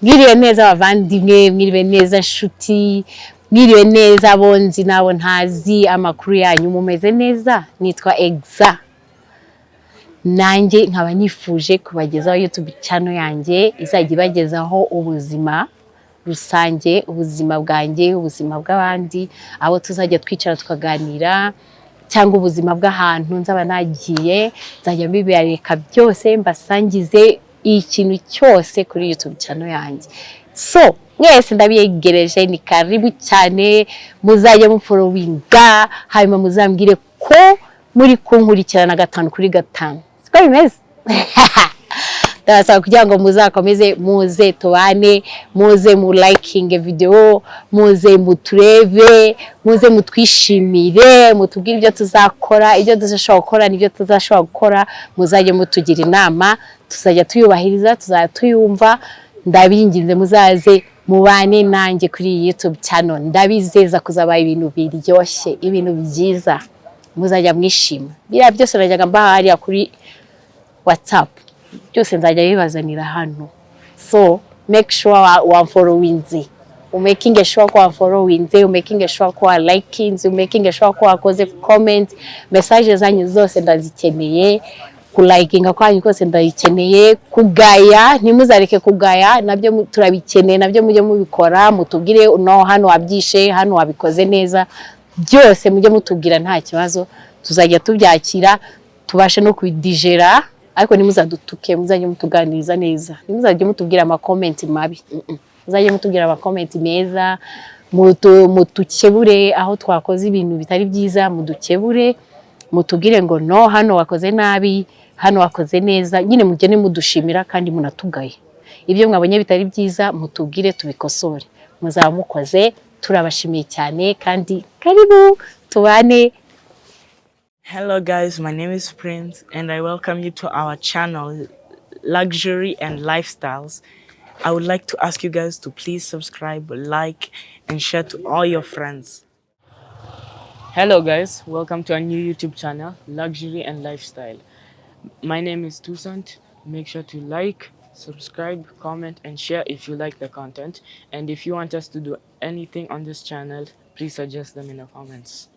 Mwiriwe neza abavandimwe, mwiriwe neza nshuti, mwiriwe neza abonzi nabo ntazi, amakuru yanyu mumeze neza? Nitwa Exa. Nanjye nkaba nifuje kubagezaho YouTube channel yanjye izajya ibagezaho ubuzima rusange, ubuzima bwanjye, ubuzima bw'abandi, abo tuzajya twicara tukaganira, cyangwa ubuzima bw'ahantu nzaba nagiye, nzajya mbibereka byose mbasangize ikintu cyose kuri YouTube channel yanjye. So, mwese ndabiyegereje, ni karibu cyane, muzajya mufollowinga, hanyuma muzambwire ko muri kunkurikirana 5/5. Siko bimeze? Ndabasaba kugira ngo muzakomeze muze tubane, muze mu liking video, muze muturebe, muze mutwishimire, mutubwire ibyo tuzakora, ibyo tuzashobora gukora n'ibyo tuzashobora gukora, muzajye mutugira inama, tuzajya tuyubahiriza, tuzajya tuyumva. Ndabinginze muzaze mubane nanjye kuri iyi YouTube channel. Ndabizeza kuzaba ibintu biryoshye, ibintu byiza, muzajya mwishima. Biriya byose najyaga mbahariya kuri WhatsApp, byose nzajya bibazanira hano. So make sure wa followinze, making sure ko wa followinze, making sure ko wa liking, making sure ko wakoze comment. Messages zanyu zose ndazikeneye, ku likinga kwanyu kose ndayikeneye, kugaya ntimuzareke kugaya, nabyo turabikeneye, nabyo mujye mubikora, mutubwire no hano wabyishe, hano wabikoze neza, byose mujye mutubwira nta kibazo, tuzajya tubyakira, tubashe no kubidigera. Ariko nimuzadutuke, muzajye mutuganiriza neza, nimuzajye mutubwira ama comment mabi, muzajye mutubwira ama comment meza, mutukebure aho twakoze ibintu bitari byiza, mudukebure, mutubwire ngo no hano wakoze nabi, hano wakoze neza, nyine mugene mudushimira kandi munatugaye. Ibyo mwabonye bitari byiza mutubwire tubikosore, muzaba mukoze, turabashimiye cyane kandi karibu tubane. Hello guys, my name is Prince and I welcome you to our channel, Luxury and Lifestyles. I would like to ask you guys to please subscribe, like, and share to all your friends. Hello guys, welcome to our new YouTube channel, Luxury and Lifestyle. My name is Toussaint. Make sure to like, subscribe, comment, and share if you like the content. And if you want us to do anything on this channel, please suggest them in the comments.